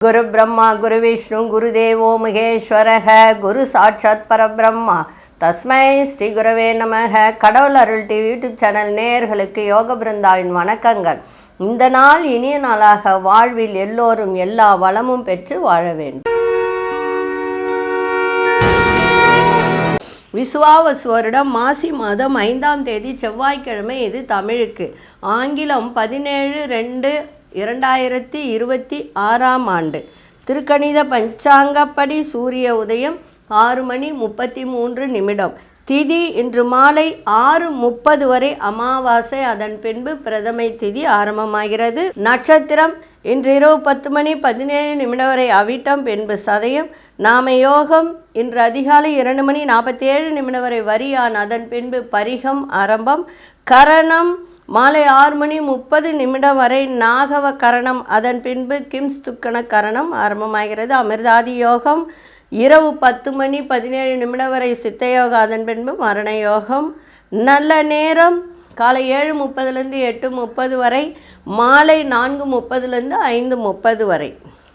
குரு பிரம்மா குரு விஷ்ணு குரு தேவோ மகேஸ்வரக குரு சாட்சாத் பரபிரம்மா தஸ்மை ஸ்ரீ குரவே நமக. கடவுள் அருள் டிவி யூடியூப் சேனல் நேயர்களுக்கு யோக பிருந்தாவின் வணக்கங்கள். இந்த நாள் இனிய நாளாக வாழ்வில் எல்லோரும் எல்லா வளமும் பெற்று வாழ வேண்டும். விசுவாவசு வருடம் மாசி மாதம் 5ஆம் தேதி செவ்வாய்க்கிழமை. இது தமிழுக்கு. ஆங்கிலம் 17/2/2026 ஆண்டு. திருக்கணித பஞ்சாங்கப்படி சூரிய உதயம் 6:33. திதி இன்று மாலை 6:30 வரை அமாவாசை. அதன் பின்பு பிரதமை திதி ஆரம்பமாகிறது. நட்சத்திரம் இன்று இரவு 10:17 வரை அவிட்டம், பின்பு சதயம். நாம யோகம் இன்று அதிகாலை 2:47 வரை வரியான், அதன் பின்பு பரிகம் ஆரம்பம். கரணம் மாலை 6:30 வரை நாகவ கரணம், அதன் பின்பு கிம்ஸ்துக்கண கரணம் ஆரம்பமாகிறது. அமிர்தாதி யோகம் இரவு 10:17 வரை சித்தயோகம், அதன் பின்பு மரண யோகம். நல்ல நேரம் காலை 7:30 8:30 வரை, மாலை 4:30 5:30 வரை.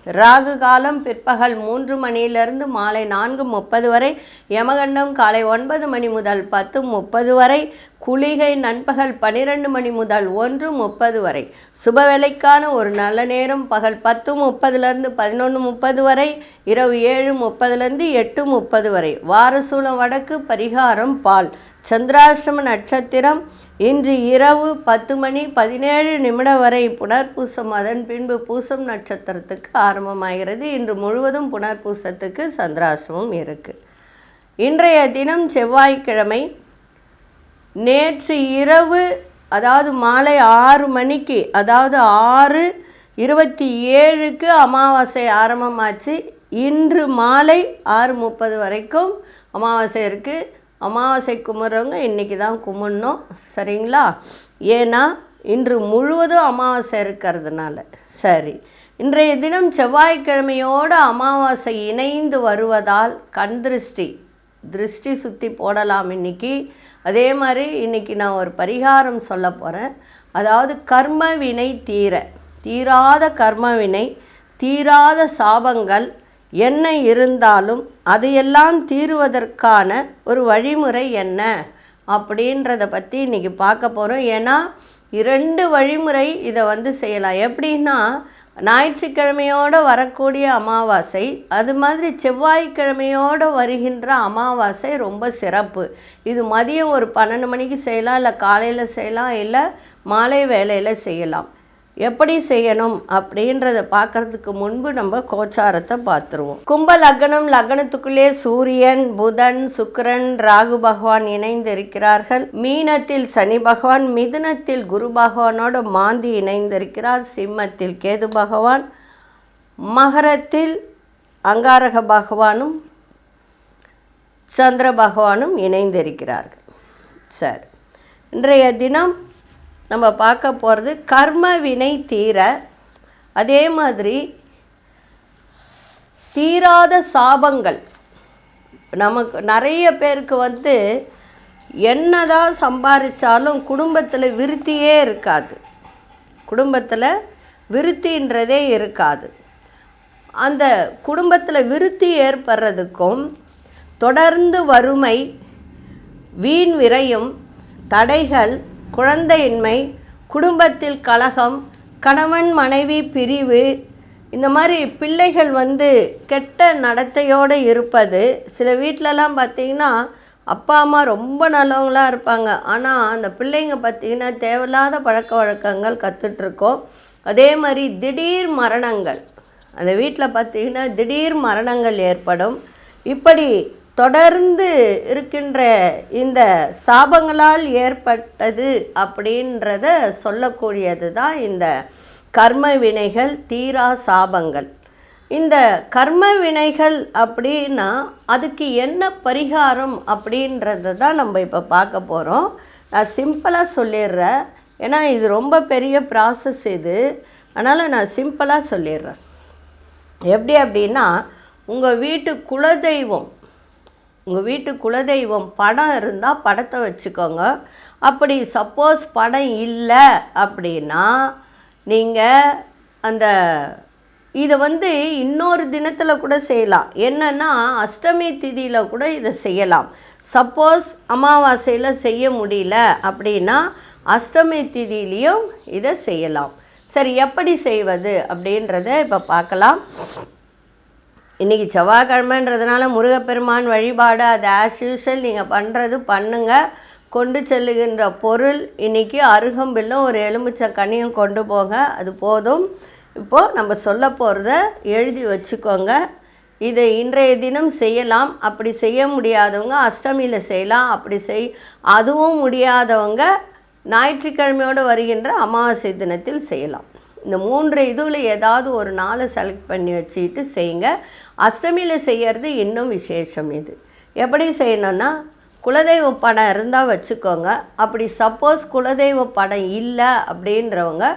ராகு காலம் பிற்பகல் 3 மாலை 4:30 வரை. யமகண்டம் காலை 9 முதல் 10:30 வரை. குளிகை நண்பகல் 12 முதல் 1:30 வரை. சுபவேளைக்கான ஒரு நல்ல நேரம் பகல் 10:30 11:30 வரை, இரவு 7:30 8:30 வரை. வாரசூலம் வடக்கு, பரிகாரம் பால். சந்திராஷ்டம நட்சத்திரம் இன்று இரவு 10:17 வரை புனர்பூசம், அதன் பின்பு பூசம் நட்சத்திரத்துக்கு ஆரம்பமாகிறது. இன்று முழுவதும் புனர்பூசத்துக்கு சந்திராஷ்டமம் இருக்குது. இன்றைய தினம் செவ்வாய்க்கிழமை. நேற்று இரவு அதாவது மாலை 6 மணிக்கு, அதாவது 6:27 அமாவாசை ஆரம்பமாச்சு. இன்று மாலை 6:30 வரைக்கும் அமாவாசை இருக்குது. அமாவாசை கும்பிட்றவங்க இன்றைக்கி தான் கும்பிடணும், சரிங்களா? ஏன்னா இன்று முழுவதும் அமாவாசை இருக்கிறதுனால. சரி, இன்றைய தினம் செவ்வாய்க்கிழமையோடு அமாவாசை இணைந்து வருவதால் கண் திருஷ்டி சுற்றி போடலாம் இன்றைக்கி. அதே மாதிரி இன்றைக்கி நான் ஒரு பரிகாரம் சொல்ல போகிறேன். அதாவது கர்ம வினை தீராத கர்ம வினை, தீராத சாபங்கள் என்ன இருந்தாலும் அதையெல்லாம் தீருவதற்கான ஒரு வழிமுறை என்ன அப்படின்றத பற்றி இன்றைக்கி பார்க்க போகிறோம். ஏன்னா 2 வழிமுறை இதை செய்யலாம். எப்படின்னா, ஞாயிற்றுக்கிழமையோடு வரக்கூடிய அமாவாசை, அது மாதிரி செவ்வாய்க்கிழமையோடு வருகின்ற அமாவாசை ரொம்ப சிறப்பு. இது மதியம் ஒரு 12 மணிக்கு செய்யலாம், இல்லை காலையில் செய்யலாம், இல்லை மாலை வேலையில் செய்யலாம். எப்படி செய்யணும் அப்படின்றத பார்க்கறதுக்கு முன்பு நம்ம கோச்சாரத்தை பார்த்துருவோம். கும்ப லக்னம், லக்னத்துக்குள்ளே சூரியன், புதன், சுக்கிரன், ராகு பகவான் இணைந்து இருக்கிறார்கள். மீனத்தில் சனி பகவான், மிதுனத்தில் குரு பகவானோட மாந்தி இணைந்திருக்கிறார். சிம்மத்தில் கேது பகவான், மகரத்தில் அங்காரக பகவானும் சந்திர பகவானும் இணைந்திருக்கிறார்கள். சரி, இன்றைய தினம் நம்ம பார்க்க போகிறது கர்ம வினை தீர, அதே மாதிரி தீராத சாபங்கள். நமக்கு நிறைய பேருக்கு என்னதான் சம்பாதிச்சாலும் குடும்பத்தில் விருத்தியே இருக்காது. குடும்பத்தில் விருத்தின்றதே இருக்காது. அந்த குடும்பத்தில் விருத்தி ஏற்படுறதுக்கும் தொடர்ந்து வறுமை, வீண் விரயம், தடைகள், குழந்தையின்மை, குடும்பத்தில் கலகம், கணவன் மனைவி பிரிவு, இந்த மாதிரி பிள்ளைகள் கெட்ட நடத்தையோடு இருப்பது. சில வீட்டிலலாம் பார்த்திங்கன்னா அப்பா அம்மா ரொம்ப நல்லவங்களாக இருப்பாங்க, ஆனால் அந்த பிள்ளைங்க பார்த்திங்கன்னா தேவையில்லாத பழக்க வழக்கங்கள் கற்றுட்ருக்கோம். அதே மாதிரி திடீர் மரணங்கள், அந்த வீட்டில் பார்த்திங்கன்னா திடீர் மரணங்கள் ஏற்படும். இப்படி தொடர்ந்து இருக்கின்ற இந்த சாபங்களால் ஏற்பட்டது அப்படின்றத சொல்லக்கூடியது தான் இந்த கர்ம வினைகள், தீரா சாபங்கள். இந்த கர்ம வினைகள் அப்படின்னா அதுக்கு என்ன பரிகாரம் அப்படின்றத தான் நம்ம இப்போ பார்க்க போகிறோம். நான் சிம்பிளாக சொல்லிடுறேன், ஏன்னா இது ரொம்ப பெரிய ப்ராசஸ் இது. அதனால் நான் சிம்பிளாக சொல்லிடுறேன். எப்படி அப்படின்னா, உங்கள் வீட்டு குலதெய்வம் படம் இருந்தால் படத்தை வச்சுக்கோங்க. அப்படி சப்போஸ் படம் இல்லை அப்படின்னா நீங்கள் அந்த இதை இன்னொரு தினத்தில் கூட செய்யலாம். என்னென்னா அஷ்டமி திதியில் கூட இதை செய்யலாம். சப்போஸ் அமாவாசையில் செய்ய முடியல அப்படின்னா அஷ்டமி திதியிலையும் இதை செய்யலாம். சரி, எப்படி செய்வது அப்படின்றத இப்போ பார்க்கலாம். இன்றைக்கி செவ்வாய்க்கிழமைன்றதுனால முருகப்பெருமான் வழிபாடு அது ஆஸ் யூஷுவல் நீங்கள் பண்ணுறது பண்ணுங்கள். கொண்டு செல்லுகின்ற பொருள் இன்றைக்கி அருகம்பில்லும் ஒரு எலுமிச்சக்கனியும் கொண்டு போங்க, அது போதும். இப்போது நம்ம சொல்ல போகிறத எழுதி வச்சுக்கோங்க. இதை இன்றைய தினம் செய்யலாம். அப்படி செய்ய முடியாதவங்க அஷ்டமியில் செய்யலாம். அப்படி அதுவும் முடியாதவங்க ஞாயிற்றுக்கிழமையோடு வருகின்ற அமாவாசை தினத்தில் செய்யலாம். இந்த 3 இதில் ஏதாவது ஒரு நாளை செலக்ட் பண்ணி வச்சுக்கிட்டு செய்யுங்க. அஷ்டமியில் செய்கிறது இன்னும் விசேஷம். இது எப்படி செய்யணுன்னா, குலதெய்வ படம் இருந்தால் வச்சுக்கோங்க. அப்படி சப்போஸ் குலதெய்வ படம் இல்லை அப்படின்றவங்க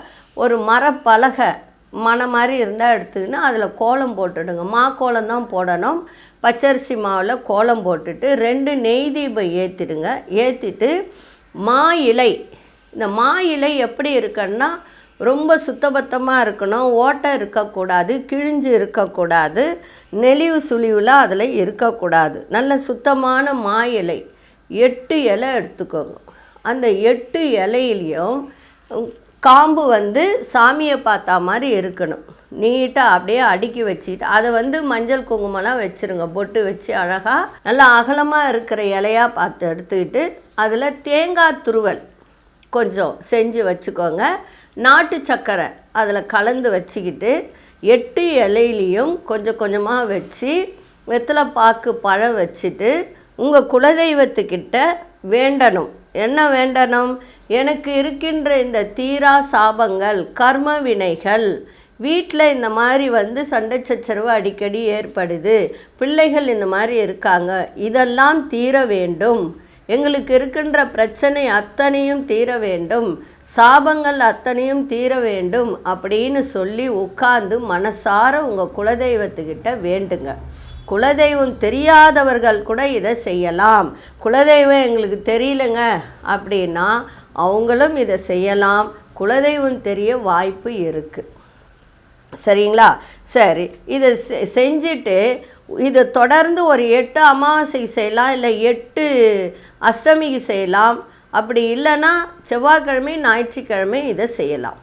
ஒரு மரப்பலகை மனை மாதிரி இருந்தால் எடுத்துக்கின்னு அதில் கோலம் போட்டுடுங்க. கோலம் தான் போடணும். பச்சரிசி மாவில் கோலம் போட்டுட்டு 2 நெய் தீபம் ஏற்றிடுங்க. ஏற்றிட்டு இலை, இந்த இலை எப்படி இருக்குன்னா ரொம்ப சுத்தபத்தமாக இருக்கணும். ஓட்டை இருக்கக்கூடாது, கிழிஞ்சு இருக்கக்கூடாது, நெளிவு சுழிவுலாம் அதில் இருக்கக்கூடாது. நல்ல சுத்தமான இலை 8 இலை எடுத்துக்கோங்க. அந்த 8 இலையிலையும் காம்பு சாமியை பார்த்தா மாதிரி இருக்கணும். நீட்டாக அப்படியே அடுக்கி வச்சுட்டு அதை மஞ்சள் குங்குமம்லாம் வச்சுருங்க. பொட்டு வச்சு அழகாக நல்லா அகலமாக இருக்கிற இலையாக பார்த்து எடுத்துக்கிட்டு அதில் தேங்காய் துருவல் கொஞ்சம் செஞ்சு வச்சுக்கோங்க. நாட்டு சக்கரை அதில் கலந்து வச்சுக்கிட்டு 8 இலையிலையும் கொஞ்சம் கொஞ்சமாக வச்சு வெத்தலை பாக்கு பழம் வச்சுட்டு உங்கள் குலதெய்வத்துக்கிட்ட வேண்டணும். என்ன வேண்டணும்? எனக்கு இருக்கின்ற இந்த தீரா சாபங்கள், கர்ம வினைகள், வீட்டில் இந்த மாதிரி சண்டை சச்சரவு அடிக்கடி ஏற்படுது, பிள்ளைகள் இந்த மாதிரி இருக்காங்க, இதெல்லாம் தீர வேண்டும், எங்களுக்கு இருக்கின்ற பிரச்சனை அத்தனையும் தீர வேண்டும், சாபங்கள் அத்தனையும் தீர வேண்டும் அப்படின்னு சொல்லி உட்கார்ந்து மனசார உங்கள் குலதெய்வத்துக்கிட்ட வேண்டுங்க. குலதெய்வம் தெரியாதவர்கள் கூட இதை செய்யலாம். குலதெய்வம் எங்களுக்கு தெரியலங்க அப்படின்னா அவங்களும் இதை செய்யலாம். குலதெய்வம் தெரிய வாய்ப்பு இருக்குது. சரிங்களா? சரி, இதை செஞ்சுட்டு இதை தொடர்ந்து ஒரு 8 அமாவாசைக்கு செய்யலாம், இல்லை 8 அஷ்டமிக்கு செய்யலாம். அப்படி இல்லைன்னா செவ்வாய்க்கிழமை ஞாயிற்றுக்கிழமை இதை செய்யலாம்.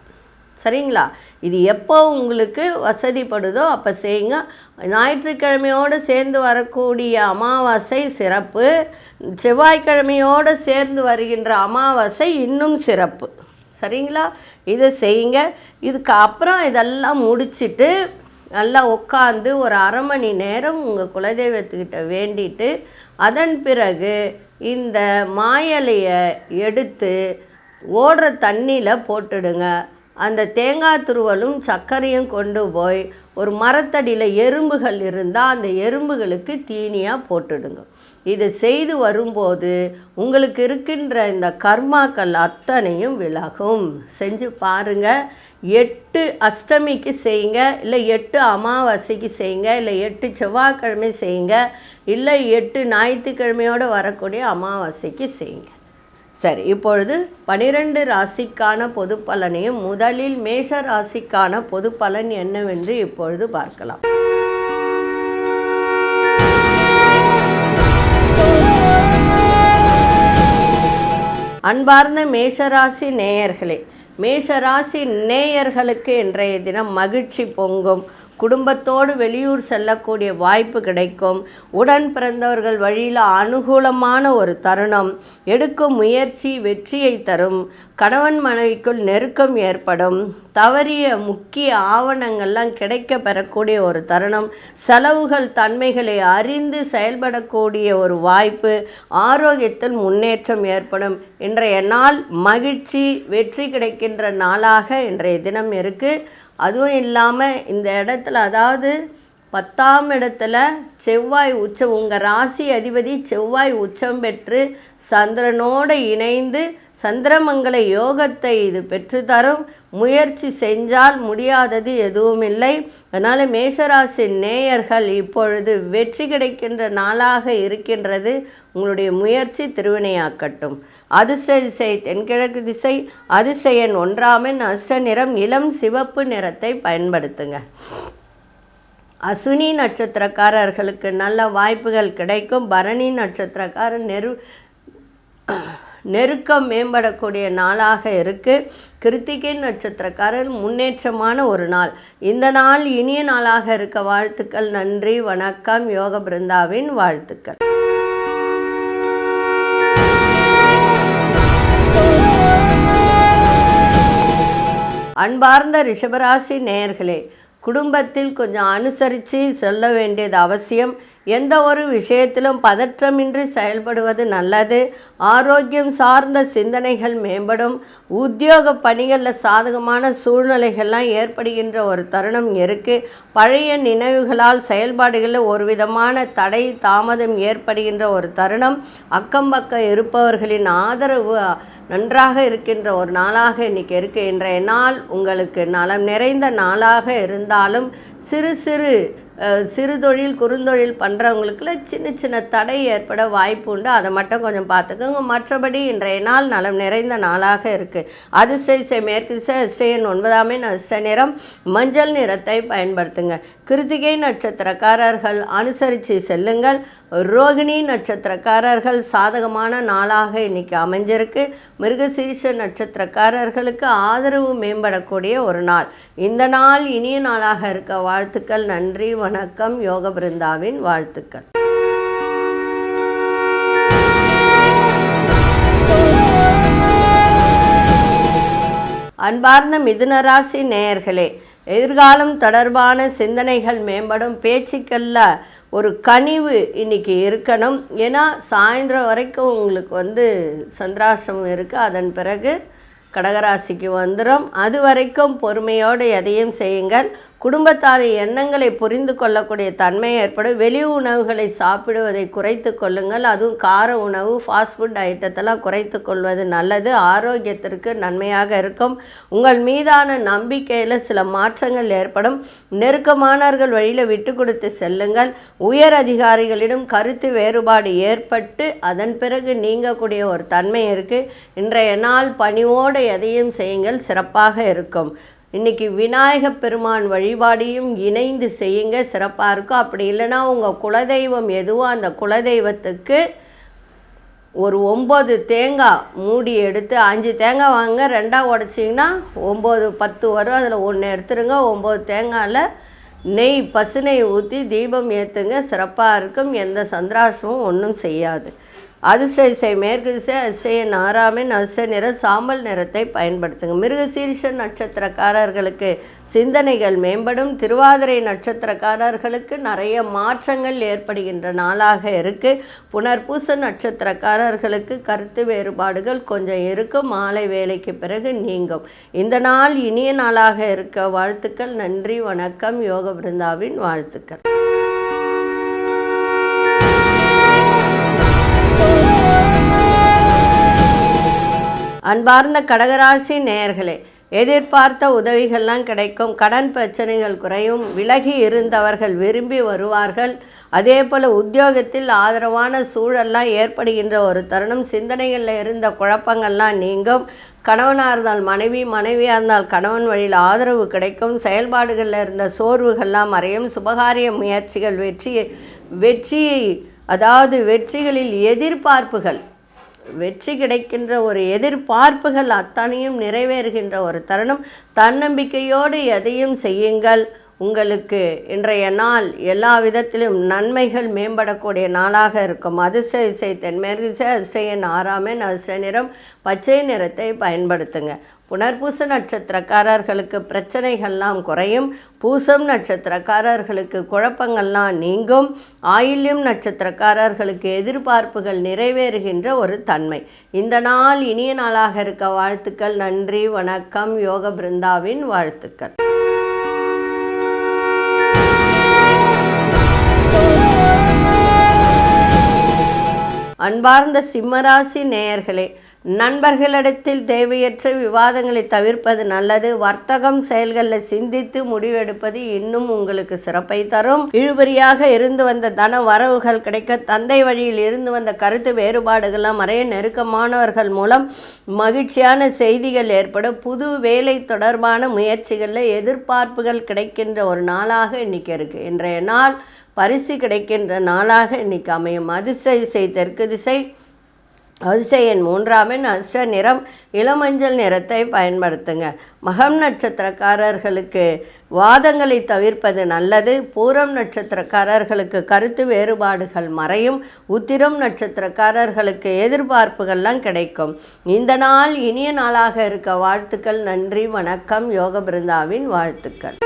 சரிங்களா? இது எப்போ உங்களுக்கு வசதிப்படுதோ அப்போ செய்யுங்க. ஞாயிற்றுக்கிழமையோடு சேர்ந்து வரக்கூடிய அமாவாசை சிறப்பு, செவ்வாய்க்கிழமையோடு சேர்ந்து வருகின்ற அமாவாசை இன்னும் சிறப்பு. சரிங்களா? இதை செய்யுங்க. இதுக்கு அப்புறம் இதெல்லாம் முடிச்சுட்டு நல்லா உட்காந்து ஒரு அரை மணி நேரம் உங்கள் குலதெய்வத்துக்கிட்ட வேண்டிட்டு அதன் பிறகு இந்த இலையை எடுத்து ஓடுற தண்ணியில் போட்டுடுங்க. அந்த தேங்காய் துருவலும் சர்க்கரையும் கொண்டு போய் ஒரு மரத்தடியில் எறும்புகள் இருந்தால் அந்த எறும்புகளுக்கு தீனியாக போட்டுடுங்க. இதை செய்து வரும்போது உங்களுக்கு இருக்கின்ற இந்த கர்மாக்கள் அத்தனையும் விலகும். செஞ்சு பாருங்கள். 8 அஷ்டமிக்கு செய்யுங்க, இல்லை 8 அமாவாசைக்கு செய்யுங்க, இல்லை 8 செவ்வாய்க்கிழமை செய்யுங்க, இல்லை 8 ஞாயிற்றுக்கிழமையோடு வரக்கூடிய அமாவாசைக்கு செய்யுங்க. சரி, இப்பொழுது 12 ராசிக்கான பொது பலனையும் முதலில் மேஷ ராசிக்கான பொது பலன் என்னவென்று இப்பொழுது பார்க்கலாம். அன்பார்ந்த மேஷராசி நேயர்களே, மேஷராசி நேயர்களுக்கு இன்றைய தினம் மகிழ்ச்சி பொங்கும். குடும்பத்தோடு வெளியூர் செல்லக்கூடிய வாய்ப்பு கிடைக்கும். உடன் பிறந்தவர்கள் வழியில் அனுகூலமான ஒரு தருணம். எடுக்கும் முயற்சி வெற்றியை தரும். கணவன் மனைவிக்குள் நெருக்கம் ஏற்படும். தவறிய முக்கிய ஆவணங்கள்லாம் கிடைக்க பெறக்கூடிய ஒரு தருணம். செலவுகள் தன்மைகளை அறிந்து செயல்படக்கூடிய ஒரு வாய்ப்பு. ஆரோக்கியத்தில் முன்னேற்றம் ஏற்படும். இன்றைய நாள் மகிழ்ச்சி வெற்றி கிடைக்கின்ற நாளாக இன்றைய தினம் இருக்குது. அதுவும் இல்லாமல் இந்த இடத்துல, அதாவது 10ஆம் இடத்துல செவ்வாய் உச்சம், உங்கள் ராசி அதிபதி செவ்வாய் உச்சம் பெற்று சந்திரனோடு இணைந்து சந்திரமங்கல யோகத்தை இது பெற்றுத்தரும். முயற்சி செஞ்சால் முடியாதது எதுவும் இல்லை. அதனால் மேஷராசி நேயர்கள் இப்பொழுது வெற்றி கிடைக்கின்ற நாளாக இருக்கின்றது. உங்களுடைய முயற்சி திருவினையாக்கட்டும். அதிர்ஷ்ட திசை தென்கிழக்கு திசை. அதிர்ஷ்ட எண் 1ஆம் எண். அதிர்ஷ்ட நிறம் இளம் சிவப்பு நிறத்தை பயன்படுத்துங்க. அஸ்வினி நட்சத்திரக்காரர்களுக்கு நல்ல வாய்ப்புகள் கிடைக்கும். பரணி நட்சத்திரக்காரர் நெருக்கம் மேம்படக்கூடிய நாளாக இருக்குது. கிருத்திகை நட்சத்திரக்காரர் முன்னேற்றமான ஒரு நாள். இந்த நாள் இனிய நாளாக இருக்க வாழ்த்துக்கள். நன்றி, வணக்கம். யோக பிருந்தாவின் வாழ்த்துக்கள். அன்பார்ந்த ரிஷபராசி நேயர்களே, குடும்பத்தில் கொஞ்சம் அனுசரித்து சொல்ல வேண்டியது அவசியம். எந்த ஒரு விஷயத்திலும் பதற்றமின்றி செயல்படுவது நல்லது. ஆரோக்கியம் சார்ந்த சிந்தனைகள் மேம்படும். உத்தியோக பணிகளில் சாதகமான சூழ்நிலைகள்லாம் ஏற்படுகின்ற ஒரு தருணம் இருக்குது. பழைய நினைவுகளால் செயல்பாடுகளில் ஒரு விதமான தடை தாமதம் ஏற்படுகின்ற ஒரு தருணம். அக்கம் பக்கம் இருப்பவர்களின் ஆதரவு நன்றாக இருக்கின்ற ஒரு நாளாக இன்றைக்கி இருக்குது. இன்றைய நாள் உங்களுக்கு நலம் நிறைந்த நாளாக இருந்தாலும் சிறு தொழில் குறுந்தொழில் பண்ணுறவங்களுக்குள்ள சின்ன சின்ன தடை ஏற்பட வாய்ப்பு உண்டு. அதை மட்டும் கொஞ்சம் பார்த்துக்கோங்க. மற்றபடி இன்றைய நாள் நலம் நிறைந்த நாளாக இருக்குது. அதிர்ஷ்ட மேற்கு திசை, அதிர்ஷ்ட 9ஆம் அதிர்ஷ்ட நிறம் மஞ்சள் நிறத்தை பயன்படுத்துங்க. கிருத்திகை நட்சத்திரக்காரர்கள் அனுசரித்து செல்லுங்கள். ரோகிணி நட்சத்திரக்காரர்கள் சாதகமான நாளாக இன்றைக்கி அமைஞ்சிருக்கு. மிருகசீரிஷ நட்சத்திரக்காரர்களுக்கு ஆதரவு மேம்படக்கூடிய ஒரு நாள். இந்த நாள் இனிய நாளாக இருக்க வாழ்த்துக்கள். நன்றி, வணக்கம். யோக பிருந்தாவின் வாழ்த்துக்கள். அன்பார்ந்த மிதுனராசி நேயர்களே, எதிர்காலம் தொடர்பான சிந்தனைகள் மேம்படும். பேச்சுக்களில் ஒரு கனிவு இன்றைக்கி இருக்கணும். ஏன்னா சாயந்தரம் வரைக்கும் உங்களுக்கு சந்திராஷ்டமம் இருக்குது. அதன் பிறகு கடகராசிக்கு வந்துடும். அது வரைக்கும் பொறுமையோடு எதையும் செய்யுங்கள். குடும்பத்தாரின் எண்ணங்களை புரிந்து கொள்ளக்கூடிய தன்மை ஏற்படும். வெளி உணவுகளை சாப்பிடுவதை குறைத்து கொள்ளுங்கள். அதுவும் கார உணவு, ஃபாஸ்ட் ஃபுட் ஐட்டத்தெல்லாம் குறைத்து கொள்வது நல்லது. ஆரோக்கியத்திற்கு நன்மையாக இருக்கும். உங்கள் மீதான நம்பிக்கையில் சில மாற்றங்கள் ஏற்படும். நெருக்கமானவர்கள் வழியில் விட்டு கொடுத்து செல்லுங்கள். உயர் அதிகாரிகளிடம் கருத்து வேறுபாடு ஏற்பட்டு அதன் பிறகு நீங்கக்கூடிய ஒரு தன்மை இருக்குது. இன்றைய நாள் பணிவோடு எதையும் செய்யுங்கள், சிறப்பாக இருக்கும். இன்றைக்கி விநாயகப் பெருமான் வழிபாடையும் இணைந்து செய்யுங்க, சிறப்பாக இருக்கும். அப்படி இல்லைன்னா உங்கள் குலதெய்வம் எதுவோ அந்த குலதெய்வத்துக்கு ஒரு 9 தேங்காய் மூடி எடுத்து 5 தேங்காய் வாங்க, 2ஆக உடச்சிங்கன்னா 9 10 வரும். அதில் 1 எடுத்துருங்க. 9 தேங்காயில் நெய், பசுநெய் ஊற்றி தீபம் ஏற்றுங்க, சிறப்பாக இருக்கும். எந்த சந்திராசமும் ஒன்றும் செய்யாது. அதிர்ஷ்ட மேற்கு திசை, அதிர்ஷ்ட 6ஆம் அதிர்ஷ்ட நிறம் சாம்பல் நிறத்தை பயன்படுத்துங்க. மிருகசீரிஷ நட்சத்திரக்காரர்களுக்கு சிந்தனைகள் மேம்படும். திருவாதிரை நட்சத்திரக்காரர்களுக்கு நிறைய மாற்றங்கள் ஏற்படுகின்ற நாளாக இருக்குது. புனர்பூச நட்சத்திரக்காரர்களுக்கு கருத்து வேறுபாடுகள் கொஞ்சம் இருக்கும். மாலை வேலைக்கு பிறகு நீங்கும். இந்த நாள் இனிய நாளாக இருக்க வாழ்த்துக்கள். நன்றி, வணக்கம். யோக பிருந்தாவின் வாழ்த்துக்கள். அன்பார்ந்த கடகராசி நேயர்களே, எதிர்பார்த்த உதவிகள்லாம் கிடைக்கும். கடன் பிரச்சனைகள் குறையும். விலகி இருந்தவர்கள் விரும்பி வருவார்கள். அதே போல் உத்தியோகத்தில் ஆதரவான சூழல்லாம் ஏற்படுகின்ற ஒரு தருணம். சிந்தனைகளில் இருந்த குழப்பங்கள்லாம் நீங்கும். கணவனாக இருந்தால் மனைவி, மனைவியாக இருந்தால் கணவன் வழியில் ஆதரவு கிடைக்கும். செயல்பாடுகளில் இருந்த சோர்வுகள்லாம் மறையும். சுபகாரிய முயற்சிகள் வெற்றிகளில் வெற்றி கிடைக்கின்ற ஒரு எதிர்பார்ப்புகள் அத்தனையும் நிறைவேறுகின்ற ஒரு தருணம். தன்னம்பிக்கையோடு எதையும் செய்யுங்கள். உங்களுக்கு இன்றைய நாள் எல்லா விதத்திலும் நன்மைகள் மேம்படக்கூடிய நாளாக இருக்கும். அதிர்ஷ்ட திசை தென்மேற்கு திசை, அதிர்ஷ்ட 6ஆம் அதிர்ஷ்ட நிறம் பச்சை நிறத்தை பயன்படுத்துங்க. புனர்பூச நட்சத்திரக்காரர்களுக்கு பிரச்சனைகள்லாம் குறையும். பூசம் நட்சத்திரக்காரர்களுக்கு குழப்பங்கள்லாம் நீங்கும். ஆயில்யம் நட்சத்திரக்காரர்களுக்கு எதிர்பார்ப்புகள் நிறைவேறுகின்ற ஒரு தன்மை. இந்த நாள் இனிய நாளாக இருக்க வாழ்த்துக்கள். நன்றி, வணக்கம். யோக பிருந்தாவின் வாழ்த்துக்கள். அன்பார்ந்த சிம்மராசி நேயர்களே, நண்பர்களிடத்தில் தேவையற்ற விவாதங்களை தவிர்ப்பது நல்லது. வர்த்தகம் செயல்களில் சிந்தித்து முடிவெடுப்பது இன்னும் உங்களுக்கு சிறப்பை தரும். இழுபறியாக இருந்து வந்த தன வரவுகள் கிடைக்க, தந்தை வழியில் இருந்து வந்த கருத்து வேறுபாடுகள்லாம் மறைய, நெருக்கமானவர்கள் மூலம் மகிழ்ச்சியான செய்திகள் ஏற்படும். புது வேலை தொடர்பான முயற்சிகளில் எதிர்பார்ப்புகள் கிடைக்கின்ற ஒரு நாளாக இன்னைக்கு இருக்குது. இன்றைய நாள் பரிசு கிடைக்கின்ற நாளாக இன்னைக்கு அமையும். அதிர்ஷ்ட திசை தெற்கு திசை, அதிர்ஷ்ட எண் 3ஆம் எண், அதிர்ஷ்ட நிறம் இளமஞ்சள் நிறத்தை பயன்படுத்துங்க. மகம் நட்சத்திரக்காரர்களுக்கு வாதங்களை தவிர்ப்பது நல்லது. பூரம் நட்சத்திரக்காரர்களுக்கு கருத்து வேறுபாடுகள் மறையும். உத்திரம் நட்சத்திரக்காரர்களுக்கு எதிர்பார்ப்புகள்லாம் கிடைக்கும். இந்த நாள் இனிய நாளாக இருக்க வாழ்த்துக்கள். நன்றி, வணக்கம். யோக பிருந்தாவின் வாழ்த்துக்கள்.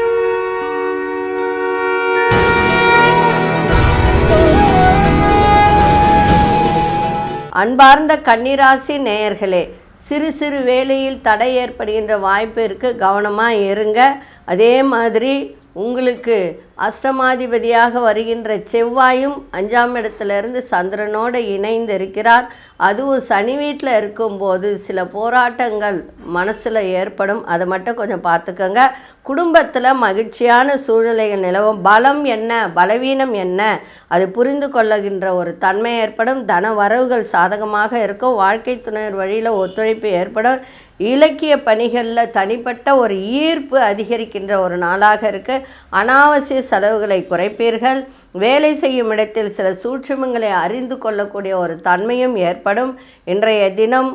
அன்பார்ந்த கன்னிராசி நேயர்களே, சிறு சிறு வேலையில் தடை ஏற்படுகின்ற வாய்ப்பு இருக்குது. கவனமாக இருங்க. அதே மாதிரி உங்களுக்கு அஷ்டமாதிபதியாக வருகின்ற செவ்வாயும் 5ஆம் இடத்துலேருந்து சந்திரனோடு இணைந்து இருக்கிறார். அதுவும் சனி வீட்டில் இருக்கும்போது சில போராட்டங்கள் மனசில் ஏற்படும். அதை மட்டும் கொஞ்சம் பார்த்துக்கோங்க. குடும்பத்தில் மகிழ்ச்சியான சூழ்நிலைகள் நிலவும். பலம் என்ன, பலவீனம் என்ன, அது புரிந்து கொள்ளுகின்ற ஒரு தன்மை ஏற்படும். தன வரவுகள் சாதகமாக இருக்கும். வாழ்க்கை துணையர் வழியில் ஒத்துழைப்பு ஏற்படும். இலக்கிய பணிகளில் தனிப்பட்ட ஒரு ஈர்ப்பு அதிகரிக்கின்ற ஒரு நாளாக இருக்குது. அனாவசிய செலவுகளை குறைப்பீர்கள். வேலை செய்யும் இடத்தில் சில சூட்சுமங்களை அறிந்து கொள்ளக்கூடிய ஒரு தன்மையும் ஏற்படும். இன்றைய தினம்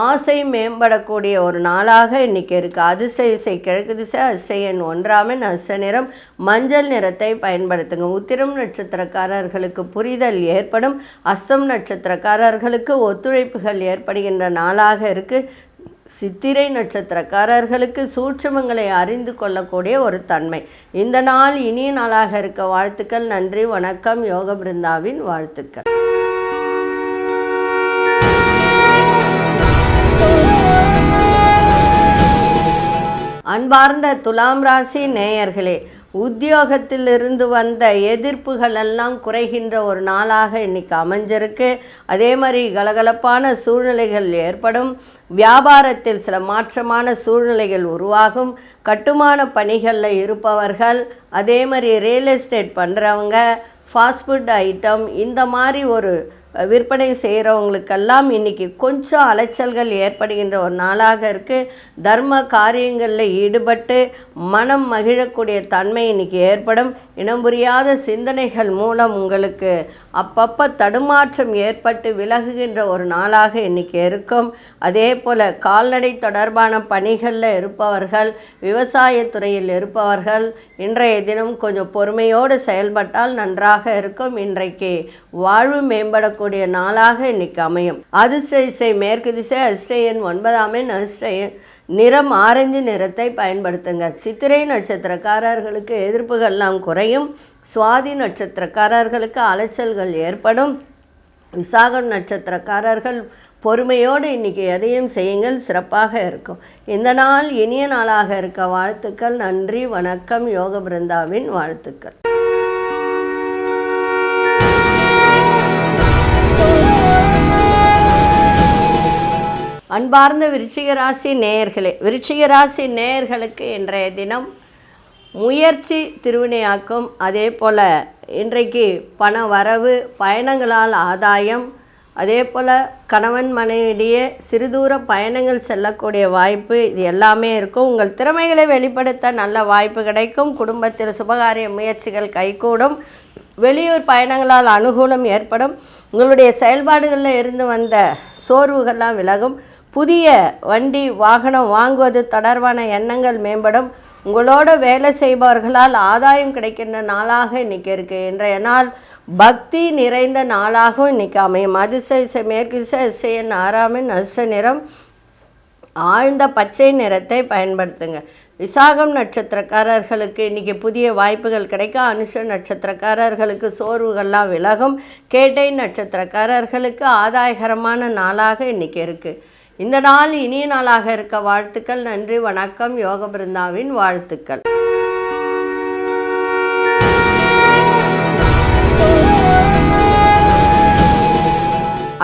ஆசை மேம்படக்கூடிய ஒரு நாளாக இன்றைக்கி இருக்குது. அதிர்ஷ்ட திசை கிழக்கு திசை, அதிர்ஷ்ட எண் 1ஆம் எண், அதிர்ஷ்ட நிறம் மஞ்சள் நிறத்தை பயன்படுத்துங்க. உத்திரம் நட்சத்திரக்காரர்களுக்கு புரிதல் ஏற்படும். அஸ்தம் நட்சத்திரக்காரர்களுக்கு ஒத்துழைப்புகள் ஏற்படுகின்ற நாளாக இருக்குது. சித்திரை நட்சத்திரக்காரர்களுக்கு சூட்சுமங்களை அறிந்து கொள்ளக்கூடிய ஒரு தன்மை. இந்த நாள் இனிய நாளாக இருக்க வாழ்த்துக்கள். நன்றி, வணக்கம். யோக பிருந்தாவின் வாழ்த்துக்கள். அன்பார்ந்த துலாம் ராசி நேயர்களே, உத்தியோகத்திலிருந்து வந்த எதிர்ப்புகள் எல்லாம் குறைகின்ற ஒரு நாளாக இன்றைக்கி அமைஞ்சிருக்கு. அதே மாதிரி கலகலப்பான சூழ்நிலைகள் ஏற்படும். வியாபாரத்தில் சில மாற்றமான சூழ்நிலைகள் உருவாகும். கட்டுமான பணிகளில் இருப்பவர்கள், அதே மாதிரி ரியல் எஸ்டேட் பண்ணுறவங்க, ஃபாஸ்ட் ஃபுட் ஐட்டம், இந்த மாதிரி ஒரு விற்பனை செய்கிறவங்களுக்கெல்லாம் இன்றைக்கி கொஞ்சம் அலைச்சல்கள் ஏற்படுகின்ற ஒரு நாளாக இருக்குது. தர்ம காரியங்களில் ஈடுபட்டு மனம் மகிழக்கூடிய தன்மை இன்றைக்கி ஏற்படும். இனம் புரியாத சிந்தனைகள் மூலம் உங்களுக்கு அப்பப்போ தடுமாற்றம் ஏற்பட்டு விலகுகின்ற ஒரு நாளாக இன்றைக்கி இருக்கும். அதே போல் கால்நடை தொடர்பான பணிகளில் இருப்பவர்கள், விவசாயத்துறையில் இருப்பவர்கள் இன்றைய தினம் கொஞ்சம் பொறுமையோடு செயல்பட்டால் நன்றாக இருக்கும். இன்றைக்கு வாழ்வு மேம்படக்கூடிய நாளாக இன்னைக்கு அமையும். அதிர்ஷ்ட திசை மேற்கு திசை, அதிர்ஷ்ட எண் 9ஆம் எண், அதிர்ஷ்ட நிறம் ஆரஞ்சு நிறத்தை பயன்படுத்துங்க. சித்திரை நட்சத்திரக்காரர்களுக்கு எதிர்ப்புகள்லாம் குறையும். சுவாதி நட்சத்திரக்காரர்களுக்கு அலைச்சல்கள் ஏற்படும். விசாகம் நட்சத்திரக்காரர்கள் பொறுமையோடு இன்றைக்கி எதையும் செய்யுங்கள், சிறப்பாக இருக்கும். இந்த நாள் இனிய நாளாக இருக்க வாழ்த்துக்கள். நன்றி, வணக்கம். யோக பிருந்தாவின் வாழ்த்துக்கள். அன்பார்ந்த விருச்சிக ராசி நேயர்களே, விருச்சிக ராசி நேயர்களுக்கு இன்றைய தினம் முயற்சி திருவினையாக்கும். அதே போல் இன்றைக்கு பண வரவு, பயணங்களால் ஆதாயம், அதே போல் கணவன் மனைவியிடையே சிறுதூர பயணங்கள் செல்லக்கூடிய வாய்ப்பு, இது எல்லாமே இருக்கும். உங்கள் திறமைகளை வெளிப்படுத்த நல்ல வாய்ப்பு கிடைக்கும். குடும்பத்தில் சுபகாரிய முயற்சிகள் கைகூடும். வெளியூர் பயணங்களால் அனுகூலம் ஏற்படும். உங்களுடைய செயல்பாடுகளில் இருந்து வந்த சோர்வுகள்லாம் விலகும். புதிய வண்டி வாகனம் வாங்குவது தொடர்பான எண்ணங்கள் மேம்படும். உங்களோட வேலை செய்பவர்களால் ஆதாயம் கிடைக்கின்ற நாளாக இன்றைக்கி இருக்குது. இன்றைய நாள் பக்தி நிறைந்த நாளாகவும் இன்றைக்கி அமையும். அதிர்ஷ்ட திசை மேற்கு திசை, அதிர்ஷ்ட எண் 6ஆம் எண், அதிர்ஷ்ட நிறம் ஆழ்ந்த பச்சை நிறத்தை பயன்படுத்துங்க. விசாகம் நட்சத்திரக்காரர்களுக்கு இன்றைக்கி புதிய வாய்ப்புகள் கிடைக்கும். அனுஷ நட்சத்திரக்காரர்களுக்கு சோர்வுகள்லாம் விலகும். கேட்டை நட்சத்திரக்காரர்களுக்கு ஆதாயகரமான நாளாக இன்றைக்கி இருக்குது. இந்த நாள் இனிய நாளாக இருக்க வாழ்த்துக்கள். நன்றி, வணக்கம். யோக பிருந்தாவின் வாழ்த்துக்கள்.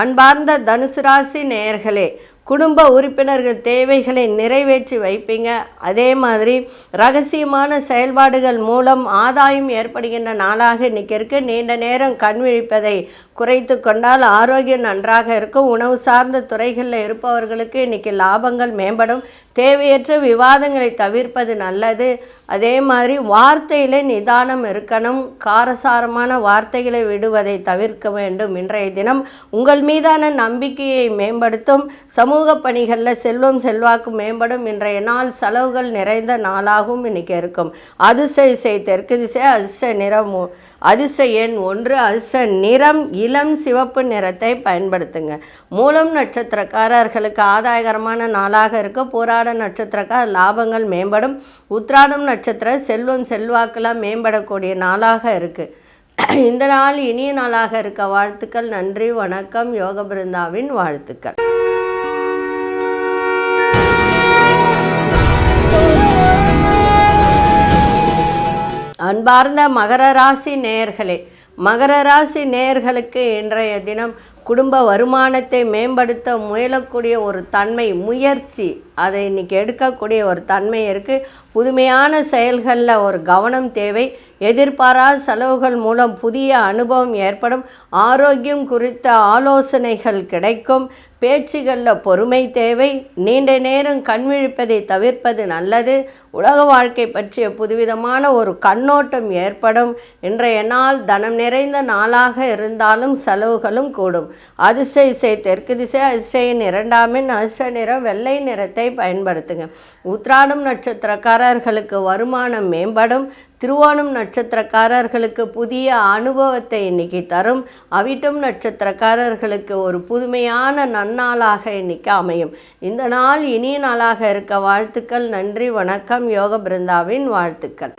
அன்பார்ந்த தனுசு ராசி நேயர்களே, குடும்ப உறுப்பினர்கள் தேவைகளை நிறைவேற்றி வைப்பீங்க. அதே மாதிரி ரகசியமான செயல்பாடுகள் மூலம் ஆதாயம் ஏற்படுகின்ற நாளாக இன்றைக்கி இருக்குது. நீண்ட நேரம் கண் விழிப்பதை குறைத்து கொண்டால் ஆரோக்கியம் நன்றாக இருக்கும். உணவு சார்ந்த துறைகளில் இருப்பவர்களுக்கு இன்றைக்கி லாபங்கள் மேம்படும். தேவையற்ற விவாதங்களை தவிர்ப்பது நல்லது. அதே மாதிரி வார்த்தையில் நிதானம் இருக்கணும். காரசாரமான வார்த்தைகளை விடுவதை தவிர்க்க வேண்டும். இன்றைய தினம் உங்கள் மீதான நம்பிக்கையை மேம்படுத்தும். சமூக பணிகளில் செல்வம் செல்வாக்கு மேம்படும். இன்றைய நாள் செலவுகள் நிறைந்த நாளாகவும் இன்றைக்கி இருக்கும். அதிர்ஷ்ட திசை தெற்கு திசை, அதிர்ஷ்ட எண் 1, அதிர்ஷ்ட நிறம் இளம் சிவப்பு நிறத்தை பயன்படுத்துங்க. மூலம் நட்சத்திரக்காரர்களுக்கு ஆதாயகரமான நாளாக இருக்க. போராட நட்சத்திரக்கார லாபங்கள் மேம்படும். உத்திராடம் நட்சத்திர செல்வம் செல்வாக்கெல்லாம் மேம்படக்கூடிய நாளாக இருக்குது. இந்த நாள் இனிய நாளாக இருக்க வாழ்த்துக்கள். நன்றி, வணக்கம். யோக பிருந்தாவின் வாழ்த்துக்கள். அன்பார்ந்த மகர ராசி நேயர்களே, மகர ராசி நேயர்களுக்கு இன்றைய தினம் குடும்ப வருமானத்தை மேம்படுத்த முயலக்கூடிய ஒரு தன்மை, முயற்சி, அதை இன்றைக்கி எடுக்கக்கூடிய ஒரு தன்மை இருக்குது. புதுமையான செயல்களில் ஒரு கவனம் தேவை. எதிர்பாராத செலவுகள் மூலம் புதிய அனுபவம் ஏற்படும். ஆரோக்கியம் குறித்த ஆலோசனைகள் கிடைக்கும். பேச்சுகளில் பொறுமை தேவை. நீண்ட நேரம் கண் விழிப்பதை தவிர்ப்பது நல்லது. உலக வாழ்க்கை பற்றிய புதுவிதமான ஒரு கண்ணோட்டம் ஏற்படும். இன்றைய நாள் தனம் நிறைந்த நாளாக இருந்தாலும் செலவுகளும் கூடும். அதிர்ஷ்ட திசை தெற்கு திசை, அதிர்ஷ்ட எண் 2, அதிர்ஷ்ட நிறம் வெள்ளை நிறத்தை பயன்படுத்துங்க. உத்திராடம் நட்சத்திரக்காரர்களுக்கு வருமானம் மேம்படும். திருவோணம் நட்சத்திரக்காரர்களுக்கு புதிய அனுபவத்தை இன்னைக்கு தரும். அவிட்டம் நட்சத்திரக்காரர்களுக்கு ஒரு புதுமையான நன்னாளாக இன்னைக்கு அமையும். இந்த நாள் இனிய நாளாக இருக்க வாழ்த்துக்கள். நன்றி, வணக்கம். யோக பிருந்தாவின் வாழ்த்துக்கள்.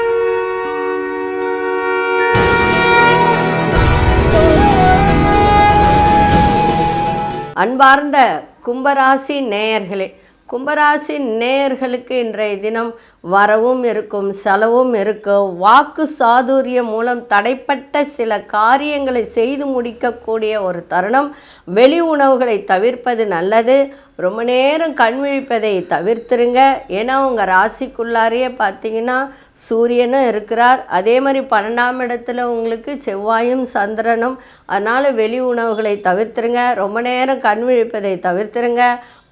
அன்பார்ந்த கும்பராசி நேயர்களே, கும்பராசி நேயர்களுக்கு இன்றைய தினம் வரவும் இருக்கும், செலவும் இருக்கும். வாக்கு சாதுரியம் மூலம் தடைப்பட்ட சில காரியங்களை செய்து முடிக்கக்கூடிய ஒரு தருணம். வெளி உணவுகளை தவிர்ப்பது நல்லது. ரொம்ப நேரம் கண் விழிப்பதை தவிர்த்துருங்க. ஏன்னா உங்கள் ராசிக்குள்ளாரையே பார்த்தீங்கன்னா சூரியனும் இருக்கிறார். அதே மாதிரி 12ஆம் இடத்துல உங்களுக்கு செவ்வாயும் சந்திரனும். அதனால் வெளி உணவுகளை தவிர்த்துருங்க. ரொம்ப நேரம் கண் விழிப்பதை தவிர்த்துருங்க.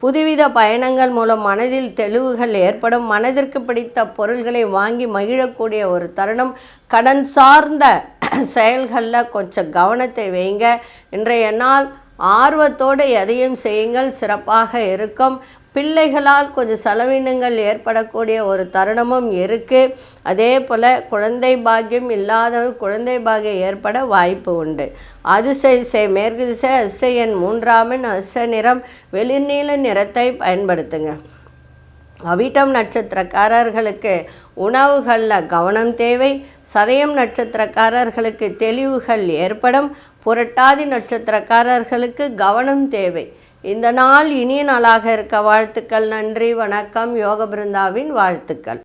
புதுவித பயணங்கள் மூலம் மனதில் தெளிவுகள் ஏற்படும். மனதிற்கு பிடித்த பொருள்களை வாங்கி மகிழக்கூடிய ஒரு தருணம். கடன் சார்ந்த செயல்களில் கொஞ்சம் கவனத்தை வைங்க. இன்றைய நாள் ஆர்வத்தோடு எதையும் செய்யுங்கள், சிறப்பாக இருக்கும். பிள்ளைகளால் கொஞ்சம் செலவினங்கள் ஏற்படக்கூடிய ஒரு தருணமும் இருக்குது. அதே போல் குழந்தை பாக்கியம் இல்லாதவர் குழந்தை பாக்கியம் ஏற்பட வாய்ப்பு உண்டு. அதிர்ஷ்ட திசை மேற்கு திசை, அதிர்ஷ்ட எண் 3, அதிர்ஷ்ட நிறம் வெளிர்நீல நிறத்தை பயன்படுத்துங்க. அவிட்டம் நட்சத்திரக்காரர்களுக்கு உணவுகளில் கவனம் தேவை. சதயம் நட்சத்திரக்காரர்களுக்கு தெளிவுகள் ஏற்படும். புரட்டாதி நட்சத்திரக்காரர்களுக்கு கவனம் தேவை. இந்த நாள் இனிய நாளாக இருக்க வாழ்த்துக்கள். நன்றி, வணக்கம். யோக பிருந்தாவின் வாழ்த்துக்கள்.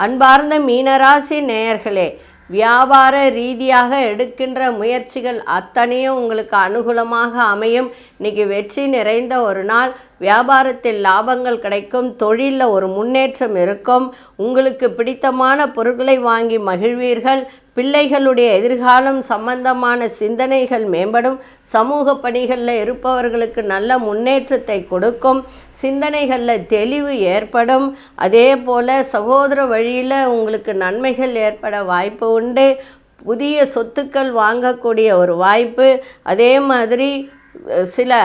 அன்பார்ந்த மீனராசி நேயர்களே, வியாபார ரீதியாக எடுக்கின்ற முயற்சிகள் அத்தனையும் உங்களுக்கு அனுகூலமாக அமையும். இன்றைக்கி வெற்றி நிறைந்த ஒரு நாள். வியாபாரத்தில் லாபங்கள் கிடைக்கும். தொழிலில் ஒரு முன்னேற்றம் இருக்கும். உங்களுக்கு பிடித்தமான பொருட்களை வாங்கி மகிழ்வீர்கள். பிள்ளைகளுடைய எதிர்காலம் சம்பந்தமான சிந்தனைகள் மேம்படும். சமூக பணிகளில் இருப்பவர்களுக்கு நல்ல முன்னேற்றத்தை கொடுக்கும். சிந்தனைகளில் தெளிவு ஏற்படும். அதே போல் சகோதர வழியில் உங்களுக்கு நன்மைகள் ஏற்பட வாய்ப்பு உண்டு. புதிய சொத்துக்கள் வாங்கக்கூடிய ஒரு வாய்ப்பு. அதே மாதிரி சில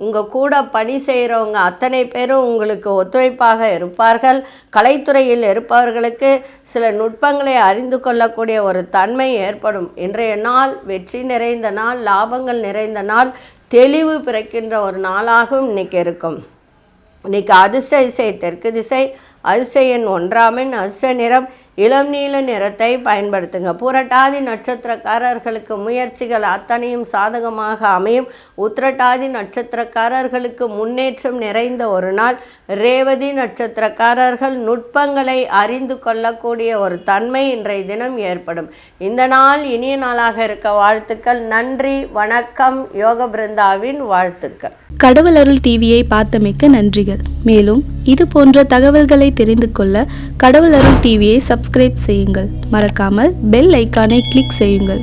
உங்கள் கூட பணி செய்கிறவங்க அத்தனை பேரும் உங்களுக்கு ஒத்துழைப்பாக இருப்பார்கள். கலைத்துறையில் இருப்பவர்களுக்கு சில நுட்பங்களை அறிந்து கொள்ளக்கூடிய ஒரு தன்மை ஏற்படும். இன்றைய நாள் வெற்றி நிறைந்த நாள், லாபங்கள் நிறைந்த நாள், தெளிவு பிறக்கின்ற ஒரு நாளாகவும் இன்றைக்கி இருக்கும். இன்றைக்கி அதிர்ஷ்ட திசை தெற்கு திசை, அதிர்ஷ்ட எண் 1, அதிர்ஷ்ட நிறம் இளம் நீல நிறத்தை பயன்படுத்துங்க. புரட்டாதி நட்சத்திரக்காரர்களுக்கு முயற்சிகள் அத்தனையும் சாதகமாக அமையும். உத்திரட்டாதி நட்சத்திரக்காரர்களுக்கு முன்னேற்றம் நிறைந்த ஒரு நாள். ரேவதி நட்சத்திரக்காரர்கள் நுட்பங்களை அறிந்து கொள்ளக்கூடிய ஒரு தன்மை இன்றைய தினம் ஏற்படும். இந்த நாள் இனிய நாளாக இருக்க வாழ்த்துக்கள். நன்றி, வணக்கம். யோக பிருந்தாவின் வாழ்த்துக்கள். கடவுள் அருள் டிவியை பார்த்தமைக்க நன்றிகள். மேலும் இது போன்ற தகவல்களை தெரிந்து கொள்ள கடவுள் அருள் டிவியை சப்ஸ்கிரைப் செய்யுங்கள். மறக்காமல் பெல் ஐக்கானை கிளிக் செய்யுங்கள்.